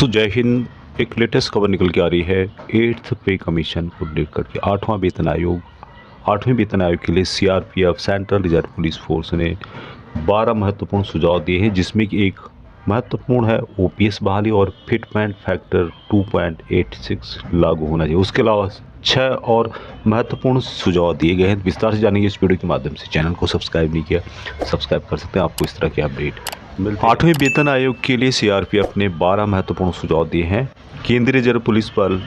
जय हिंद। एक लेटेस्ट खबर निकल के आ रही है 8th पे कमीशन को लेकर के। 8वें वेतन आयोग के लिए CRPF central reserve police force ने 12 महत्वपूर्ण सुझाव दिए हैं, जिसमें कि एक महत्वपूर्ण है ओपीएस बहाली और फिटमेंट फैक्टर 2.86 लागू होना चाहिए। उसके अलावा 6 और महत्वपूर्ण सुझाव दिए गए हैं। विस्तार से जानेंगे इस वीडियो के माध्यम से। चैनल को सब्सक्राइब नहीं किया, सब्सक्राइब कर सकते हैं, आपको इस तरह के अपडेट मिलते हैं। 8वें वेतन आयोग के लिए सीआरपीएफ ने 12 महत्वपूर्ण सुझाव दिए हैं। केंद्रीय रिजर्व पुलिस बल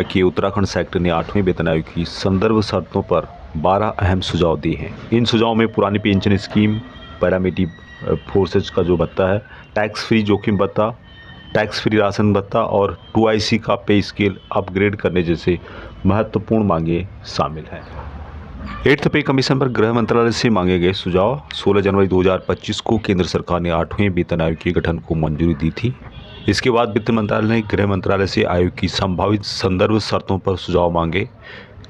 के उत्तराखंड सेक्टर ने 8वें वेतन आयोग की संदर्भ शर्तों पर 12 अहम सुझाव दिए हैं। इन सुझावों में पुरानी पेंशन स्कीम, पैरामिलिट्री फोर्सेज का जो भत्ता है, टैक्स फ्री जोखिम भत्ता, टैक्स फ्री राशन भत्ता और 2IC का पे स्केल अपग्रेड करने जैसे महत्वपूर्ण मांगे शामिल हैं। 8th पे कमीशन पर गृह मंत्रालय से मांगे गए सुझाव। 16 जनवरी 2025 को केंद्र सरकार ने 8वें वेतन आयोग के गठन को मंजूरी दी थी। इसके बाद वित्त मंत्रालय ने गृह मंत्रालय से आयोग की संभावित संदर्भ शर्तों पर सुझाव मांगे।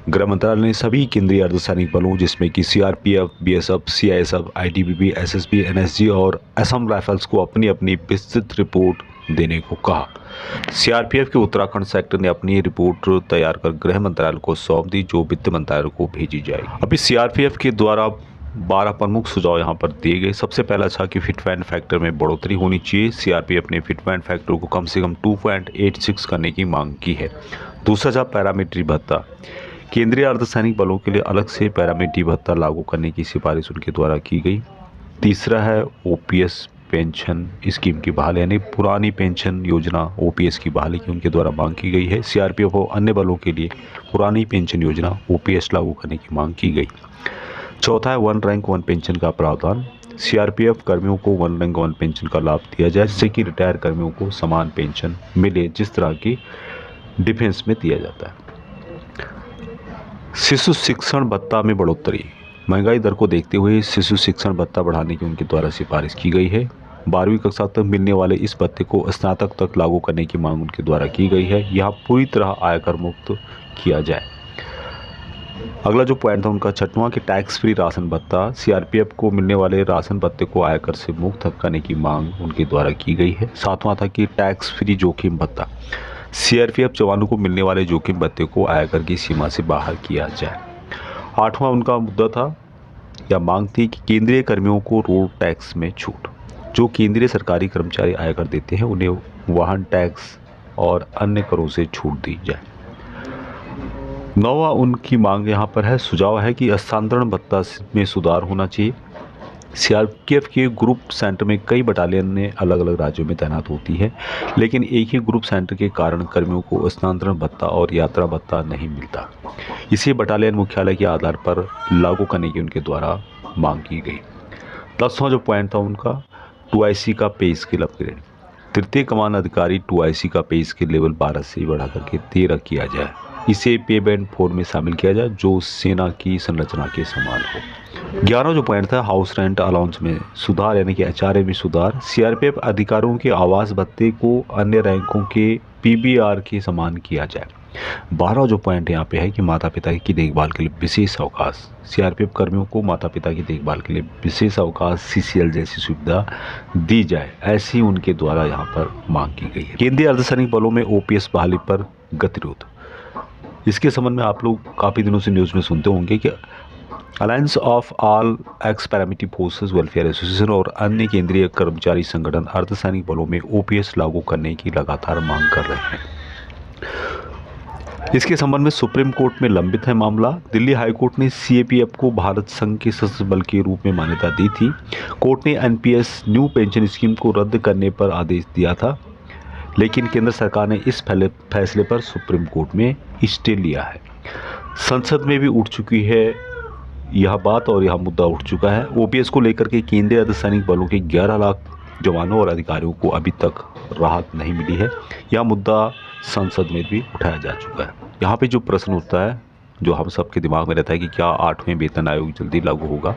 गृह मंत्रालय ने सभी केंद्रीय अर्धसैनिक बलों जिसमें कि CRPF, BSF, CISF, ITBP, SSB, NSG और असम राइफल्स को अपनी अपनी विस्तृत रिपोर्ट देने को कहा। सीआरपीएफ के उत्तराखंड सेक्टर ने अपनी रिपोर्ट तैयार कर गृह मंत्रालय को सौंप दी, जो वित्त मंत्रालय को भेजी जाएगी। अभी सीआरपीएफ के द्वारा 12 प्रमुख सुझाव यहाँ पर दिए गए। सबसे पहला था कि फिटमेंट फैक्टर में बढ़ोतरी होनी चाहिए। सीआरपीएफ ने फिटमेंट फैक्टर को कम से कम 2.86 करने की मांग की है। दूसरा था पैरामिलिट्री भत्ता। केंद्रीय अर्धसैनिक बलों के लिए अलग से पैरामिलिट्री भत्ता लागू करने की सिफारिश उनके द्वारा की गई। तीसरा है ओपीएस पेंशन स्कीम की बहाली, यानी पुरानी पेंशन योजना ओपीएस की बहाली की उनके द्वारा मांग की गई है। सीआरपीएफ और अन्य बलों के लिए पुरानी पेंशन योजना ओपीएस लागू करने की मांग की गई। चौथा है 1 रैंक 1 पेंशन का प्रावधान। सीआरपीएफ कर्मियों को 1 रैंक 1 पेंशन का लाभ दिया जाए, जिससे कि रिटायर कर्मियों को समान पेंशन मिले जिस तरह की डिफेंस में दिया जाता है। शिशु शिक्षण भत्ता में बढ़ोतरी। महंगाई दर को देखते हुए शिशु शिक्षण भत्ता बढ़ाने की उनके द्वारा सिफारिश की गई है। 12वीं कक्षा तक मिलने वाले इस भत्ते को स्नातक तक लागू करने की मांग उनके द्वारा की गई है। यहाँ पूरी तरह आयकर मुक्त किया जाए। अगला जो पॉइंट था उनका 6वां कि टैक्स फ्री राशन भत्ता। सीआरपीएफ को मिलने वाले राशन भत्ते को आयकर से मुक्त करने की मांग उनके द्वारा की गई है। 7वां था कि टैक्स फ्री जोखिम भत्ता। सीआरपीएफ जवानों को मिलने वाले जोखिम भत्ते को आयकर की सीमा से बाहर किया जाए। 8वां उनका मुद्दा था या मांग थी कि केंद्रीय कर्मियों को रोड टैक्स में छूट। जो केंद्रीय सरकारी कर्मचारी आयकर देते हैं उन्हें वाहन टैक्स और अन्य करों से छूट दी जाए। 9वां उनकी मांग यहाँ पर है, सुझाव है कि हस्तांतरण भत्ता में सुधार होना चाहिए। सीआरपीएफ के ग्रुप सेंटर में कई बटालियन अलग अलग राज्यों में तैनात होती है, लेकिन एक ही ग्रुप सेंटर के कारण कर्मियों को हस्तांतरण भत्ता और यात्रा भत्ता नहीं मिलता। इसे बटालियन मुख्यालय के आधार पर लागू करने की उनके द्वारा मांग की गई। 10वां जो पॉइंट था उनका 2IC का पे स्केल अपग्रेड। तृतीय कमान अधिकारी 2IC का पे स्केल लेवल 12 से बढ़ा करके 13 किया जाए। इसे पे बैंड 4 में शामिल किया जाए, जो सेना की संरचना के समान हो। 11वां जो पॉइंट था हाउस रेंट अलाउंस में सुधार, यानी कि HRA में सुधार। सीआरपीएफ अधिकारियों के आवास भत्ते को अन्य रैंकों के PBR के समान किया जाए। 12वां जो पॉइंट यहाँ पे है कि माता पिता की देखभाल के लिए विशेष अवकाश। सीआरपीएफ कर्मियों को माता पिता की देखभाल के लिए विशेष अवकाश CCL जैसी सुविधा दी जाए, ऐसी उनके द्वारा यहाँ पर मांग की गई है। केंद्रीय अर्धसैनिक बलों में OPS बहाली पर गतिरोध। इसके संबंध में आप लोग काफ़ी दिनों से न्यूज़ में सुनते होंगे कि alliance of all x paramilitary forces welfare association और अन्य केंद्रीय कर्मचारी संगठन अर्धसैनिक बलों में OPS लागू करने की लगातार मांग कर रहे हैं। इसके संबंध में सुप्रीम कोर्ट में लंबित है मामला। दिल्ली हाई कोर्ट ने CAPF को भारत संघ के सशस्त्र बल के रूप में मान्यता दी थी। कोर्ट ने NPS न्यू पेंशन स्कीम को रद्द करने पर आदेश दिया था, लेकिन केंद्र सरकार ने इस फैसले पर सुप्रीम कोर्ट में स्टे लिया है। संसद में भी उठ चुकी है यह बात और यह मुद्दा उठ चुका है। OPS को लेकर के केंद्रीय अर्धसैनिक बलों के 11 लाख जवानों और अधिकारियों को अभी तक राहत नहीं मिली है। यह मुद्दा संसद में भी उठाया जा चुका है। यहाँ पे जो प्रश्न उठता है, जो हम सबके दिमाग में रहता है कि क्या 8वें वेतन आयोग जल्दी लागू होगा,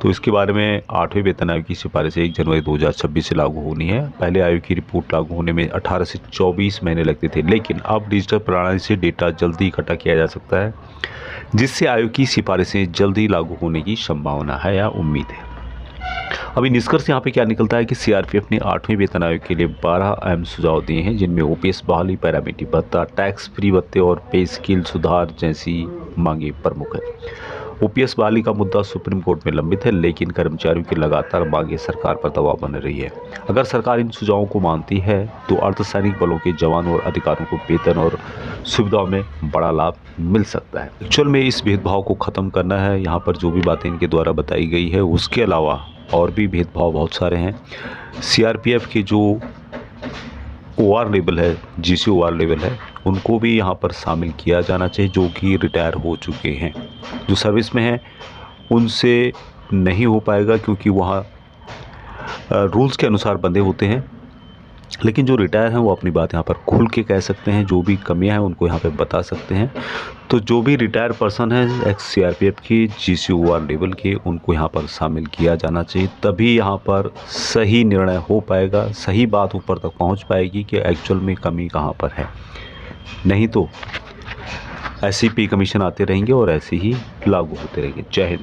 तो इसके बारे में 8वें वेतन आयोग की सिफारिश 1 जनवरी 2026 से लागू होनी है। पहले आयोग की रिपोर्ट लागू होने में 18 से 24 महीने लगते थे, लेकिन अब डिजिटल प्रणाली से डेटा जल्दी इकट्ठा किया जा सकता है, जिससे आयोग की सिफारिशें जल्दी लागू होने की संभावना है या उम्मीद है। अभी निष्कर्ष यहाँ पे क्या निकलता है कि सीआरपीएफ ने 8वें वेतन आयोग के लिए 12 अहम सुझाव दिए हैं, जिनमें ओपीएस बहाली, पैरामिलिट्री भत्ता, टैक्स फ्री भत्ते और पे स्केल सुधार जैसी मांगे प्रमुख है। ओपीएस बहाली का मुद्दा सुप्रीम कोर्ट में लंबित है, लेकिन कर्मचारियों की लगातार मांगे सरकार पर दबाव बन रही है। अगर सरकार इन सुझावों को मानती है तो अर्धसैनिक बलों के जवानों और अधिकारियों को वेतन और सुविधाओं में बड़ा लाभ मिल सकता है। एक्चुअल में इस भेदभाव को ख़त्म करना है। यहाँ पर जो भी बातें इनके द्वारा बताई गई है, उसके अलावा और भी भेदभाव बहुत सारे हैं। सीआरपीएफ के जो ओआर लेवल है, जीसी ओआर लेवल है, उनको भी यहाँ पर शामिल किया जाना चाहिए, जो कि रिटायर हो चुके हैं। जो सर्विस में हैं उनसे नहीं हो पाएगा, क्योंकि वहाँ रूल्स के अनुसार बंधे होते हैं। लेकिन जो रिटायर हैं वो अपनी बात यहाँ पर खुल के कह सकते हैं, जो भी कमियां हैं उनको यहाँ पे बता सकते हैं। तो जो भी रिटायर पर्सन है एक्स सीआरपीएफ की जीसीओआर लेवल के, उनको यहाँ पर शामिल किया जाना चाहिए। तभी यहाँ पर सही निर्णय हो पाएगा, सही बात ऊपर तक पहुँच पाएगी कि एक्चुअल में कमी कहाँ पर है। नहीं तो ऐसे ही पे कमीशन आते रहेंगे और ऐसे ही लागू होते रहेंगे। जय हिंद।